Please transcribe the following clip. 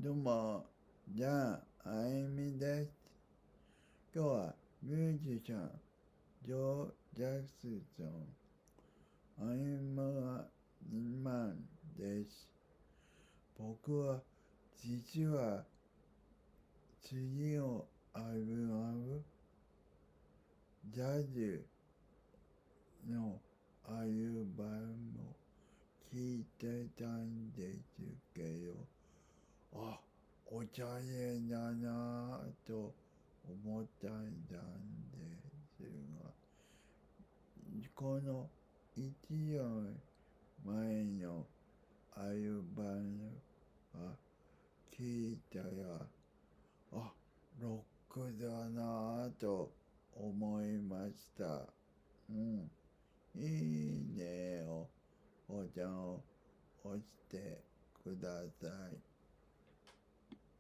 どうも、じゃあゆみです。今日はミュージシャン、ジョー・ジャクソン、アイム・マンです。僕は実は次のアルバム、ジャズのアルバムを聴いてたんですけど、おしゃれだなぁと思ったんですが、この1年前のアルバムは聴いたら、ロックだなぁと思いました。うん。いいねをボタンを押してください。